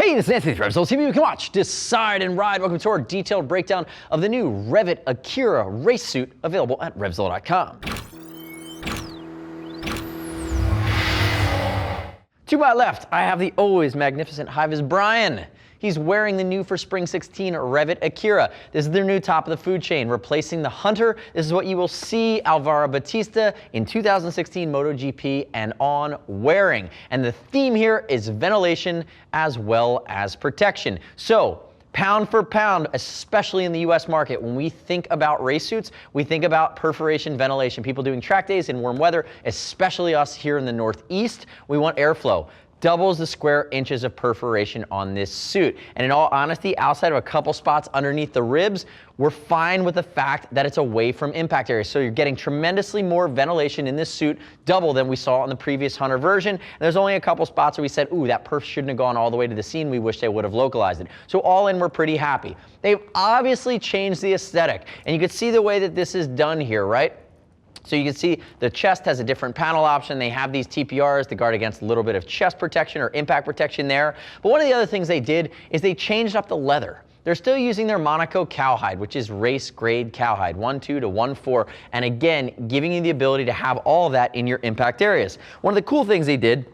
Hey, this is Anthony from RevZilla TV. You can watch, decide, and ride. Welcome to our detailed breakdown of the new REV'IT Akira Race Suit, available at RevZilla.com. To my left, I have the always magnificent high-vis Brian. He's wearing the new for Spring 16 REV'IT Akira. This is their new top of the food chain, replacing the Hunter. This is what you will see Alvaro Bautista in 2016 MotoGP and on wearing. And the theme here is ventilation as well as protection. So, pound for pound, especially in the US market, when we think about race suits, we think about perforation, ventilation. People doing track days in warm weather, especially us here in the Northeast, we want airflow. Doubles the square inches of perforation on this suit. And in all honesty, outside of a couple spots underneath the ribs, we're fine with the fact that it's away from impact areas. So you're getting tremendously more ventilation in this suit, double than we saw in the previous Hunter version. And there's only a couple spots where we said, ooh, that perf shouldn't have gone all the way to the seam. We wish they would have localized it. So all in, we're pretty happy. They've obviously changed the aesthetic. And you can see the way that this is done here, right? So you can see the chest has a different panel option. They have these TPRs to guard against a little bit of chest protection or impact protection there. But one of the other things they did is they changed up the leather. They're still using their Monaco cowhide, which is race grade cowhide, 1.2 to 1.4, and again, giving you the ability to have all of that in your impact areas. One of the cool things they did,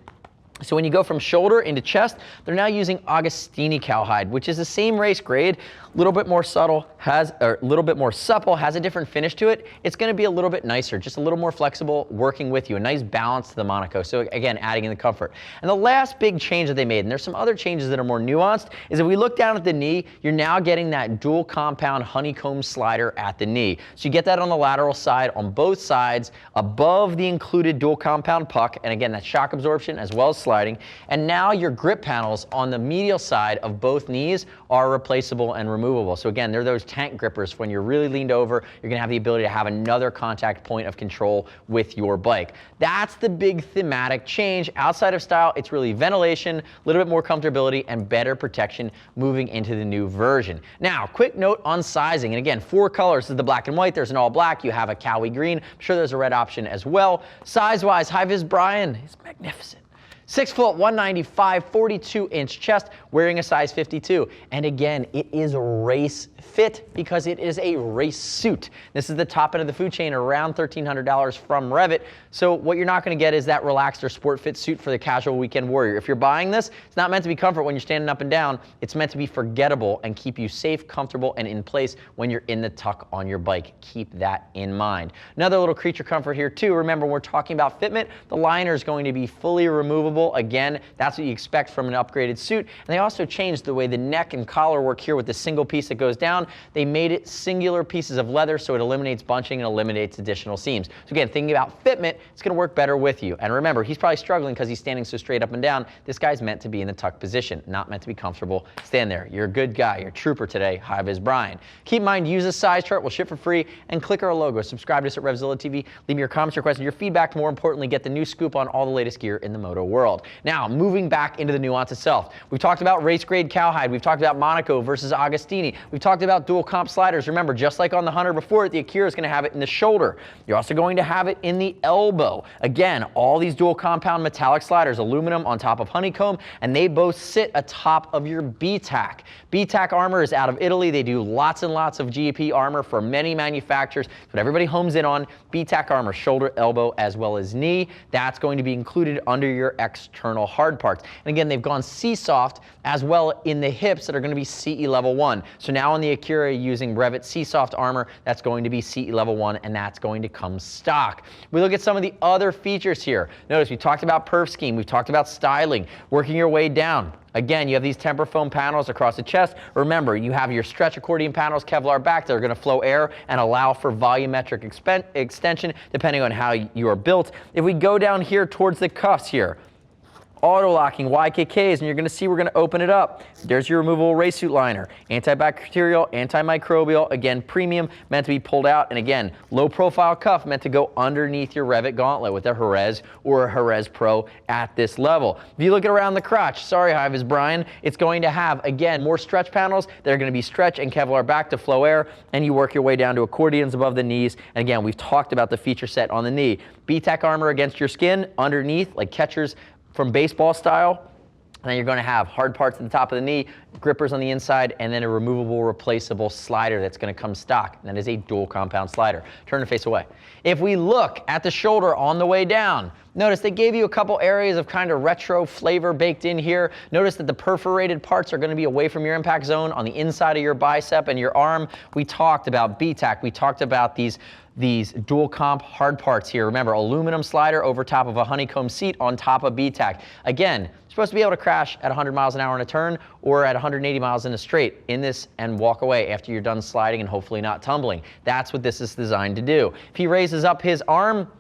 so when you go from shoulder into chest, they're now using Agustini cowhide, which is the same race grade, a little bit more subtle, has a little bit more supple, has a different finish to it. It's going to be a little bit nicer, just a little more flexible, working with you. A nice balance to the Monaco. So again, adding in the comfort. And the last big change that they made, and there's some other changes that are more nuanced, is if we look down at the knee, you're now getting that dual compound honeycomb slider at the knee. So you get that on the lateral side, on both sides, above the included dual compound puck, and again, that's shock absorption as well as sliding. And now your grip panels on the medial side of both knees are replaceable and removable. So again, they're those tank grippers. When you're really leaned over, you're going to have the ability to have another contact point of control with your bike. That's the big thematic change. Outside of style, it's really ventilation, a little bit more comfortability, and better protection moving into the new version. Now, quick note on sizing. And again, 4 colors. This is the black and white. There's an all black. You have a Cowie green. I'm sure there's a red option as well. Size-wise, high-vis Brian is magnificent. 6 foot, 195, 42-inch chest, wearing a size 52. And again, it is race fit because it is a race suit. This is the top end of the food chain, around $1,300 from REV'IT. So what you're not going to get is that relaxed or sport fit suit for the casual weekend warrior. If you're buying this, it's not meant to be comfort when you're standing up and down. It's meant to be forgettable and keep you safe, comfortable, and in place when you're in the tuck on your bike. Keep that in mind. Another little creature comfort here too. Remember, when we're talking about fitment, the liner is going to be fully removable. Again, that's what you expect from an upgraded suit. And they also changed the way the neck and collar work here with the single piece that goes down. They made it singular pieces of leather, so it eliminates bunching and eliminates additional seams. So again, thinking about fitment, it's going to work better with you. And remember, he's probably struggling because he's standing so straight up and down. This guy's meant to be in the tuck position, not meant to be comfortable. Stand there. You're a good guy. You're a trooper today. High-vis Brian. Keep in mind, use a size chart. We'll ship for free. And click our logo. Subscribe to us at RevZilla TV. Leave me your comments, your questions, your feedback. More importantly, get the new scoop on all the latest gear in the moto world. Now, moving back into the nuance itself. We've talked about race grade cowhide. We've talked about Monaco versus Agustini. We've talked about dual comp sliders. Remember, just like on the Hunter before, the Akira is going to have it in the shoulder. You're also going to have it in the elbow. Again, all these dual compound metallic sliders, aluminum on top of honeycomb, and they both sit atop of your Betac. Betac armor is out of Italy. They do lots and lots of GP armor for many manufacturers. But everybody homes in on Betac armor, shoulder, elbow, as well as knee. That's going to be included under your external hard parts. And again, they've gone C-Soft as well in the hips that are going to be CE level 1. So now on the Akira, using REV'IT C-Soft armor, that's going to be CE level 1, and that's going to come stock. We look at some of the other features here. Notice we talked about perf scheme. We've talked about styling, working your way down. Again, you have these temper foam panels across the chest. Remember, you have your stretch accordion panels, Kevlar back. They're going to flow air and allow for volumetric extension depending on how you are built. If we go down here towards the cuffs here, auto-locking YKKs, and you're going to see we're going to open it up. There's your removable race suit liner. Antibacterial, antimicrobial, again, premium, meant to be pulled out. And again, low-profile cuff meant to go underneath your REV'IT gauntlet with a Jerez or a Jerez Pro at this level. If you look at around the crotch, sorry, high-vis Brian, it's going to have, again, more stretch panels. They're going to be stretch and Kevlar back to flow air, and you work your way down to accordions above the knees. And again, we've talked about the feature set on the knee. Betac armor against your skin, underneath, like catchers from baseball style. And then you're going to have hard parts at the top of the knee, grippers on the inside, and then a removable, replaceable slider that's going to come stock. And that is a dual compound slider. Turn and face away. If we look at the shoulder on the way down, notice they gave you a couple areas of kind of retro flavor baked in here. Notice that the perforated parts are going to be away from your impact zone on the inside of your bicep and your arm. We talked about Betac. We talked about these dual comp hard parts here. Remember, aluminum slider over top of a honeycomb seat on top of Betac. Again, supposed to be able to crash at 100 miles an hour in a turn or at 180 miles in a straight in this and walk away after you're done sliding and hopefully not tumbling. That's what this is designed to do. If he raises up his arm,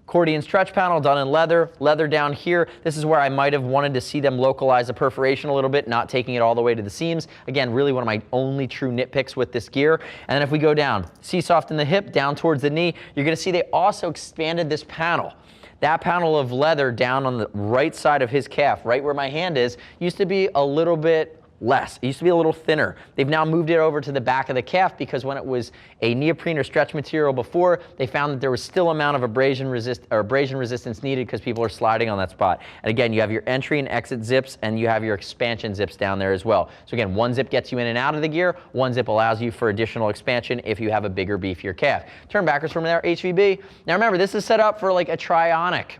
accordion stretch panel done in leather, leather down here. This is where I might have wanted to see them localize the perforation a little bit, not taking it all the way to the seams. Again, really one of my only true nitpicks with this gear. And then if we go down, C-soft in the hip, down towards the knee, you're gonna see they also expanded this panel. That panel of leather down on the right side of his calf, right where my hand is, used to be a little bit less. It used to be a little thinner. They've now moved it over to the back of the calf because when it was a neoprene or stretch material before, they found that there was still amount of abrasion resistance needed because people are sliding on that spot. And again, you have your entry and exit zips and you have your expansion zips down there as well. So again, one zip gets you in and out of the gear, one zip allows you for additional expansion if you have a bigger, beefier calf. Turn backwards from there, HVB. Now remember, this is set up for like a trionic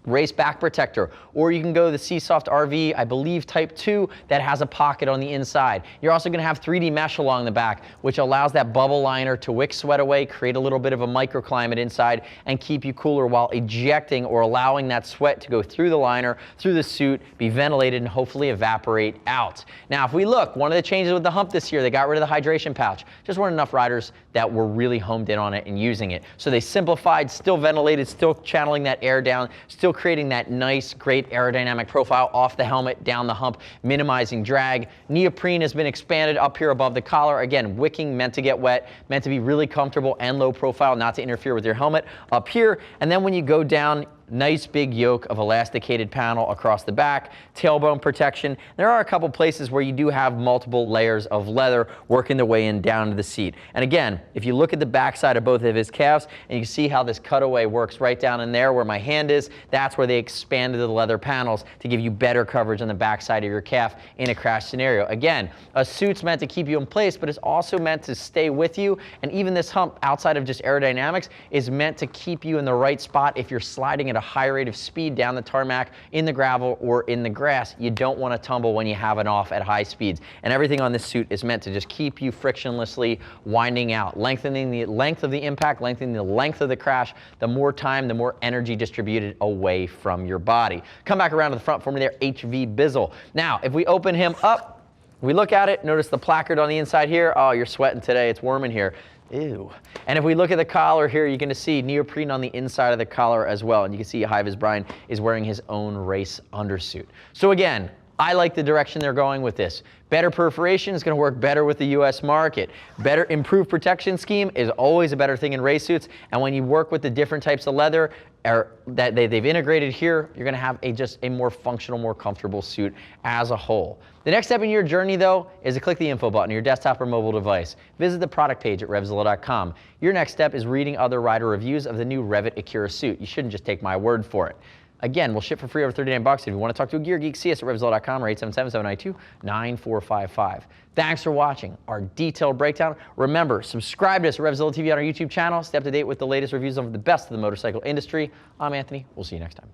race back protector, or you can go the Seesmart RV, I believe type 2, that has a pocket on the inside. You're also going to have 3D mesh along the back, which allows that bubble liner to wick sweat away, create a little bit of a microclimate inside, and keep you cooler while ejecting or allowing that sweat to go through the liner, through the suit, be ventilated, and hopefully evaporate out. Now, if we look, one of the changes with the hump this year, they got rid of the hydration pouch. Just weren't enough riders that were really homed in on it and using it. So they simplified, still ventilated, still channeling that air down, still creating that nice, great aerodynamic profile off the helmet, down the hump, minimizing drag. Neoprene has been expanded up here above the collar. Again, wicking, meant to get wet, meant to be really comfortable and low profile, not to interfere with your helmet up here. And then when you go down, nice big yoke of elasticated panel across the back, tailbone protection. There are a couple places where you do have multiple layers of leather working their way in down to the seat. And again, if you look at the back side of both of his calves, and you see how this cutaway works right down in there where my hand is, that's where they expanded the leather panels to give you better coverage on the back side of your calf in a crash scenario. Again, a suit's meant to keep you in place, but it's also meant to stay with you. And even this hump, outside of just aerodynamics, is meant to keep you in the right spot if you're sliding at a high rate of speed down the tarmac, in the gravel, or in the grass. You don't want to tumble when you have it off at high speeds. And everything on this suit is meant to just keep you frictionlessly winding out, lengthening the length of the impact, lengthening the length of the crash. The more time, the more energy distributed away from your body. Come back around to the front for me there, HV Bizzle. Now, if we open him up, we look at it, notice the placard on the inside here. Oh, you're sweating today, it's warm in here. Ew. And if we look at the collar here, you're going to see neoprene on the inside of the collar as well. And you can see Hives Brian is wearing his own race undersuit. So again, I like the direction they're going with this. Better perforation is going to work better with the US market. Better improved protection scheme is always a better thing in race suits. And when you work with the different types of leather that they've integrated here, you're going to have just a more functional, more comfortable suit as a whole. The next step in your journey, though, is to click the info button on your desktop or mobile device. Visit the product page at RevZilla.com. Your next step is reading other rider reviews of the new REV'IT Akira suit. You shouldn't just take my word for it. Again, we'll ship for free over $39. If you want to talk to a gear geek, see us at RevZilla.com or 877-792-9455. Thanks for watching our detailed breakdown. Remember, subscribe to us at RevZilla TV on our YouTube channel. Stay up to date with the latest reviews of the best of the motorcycle industry. I'm Anthony. We'll see you next time.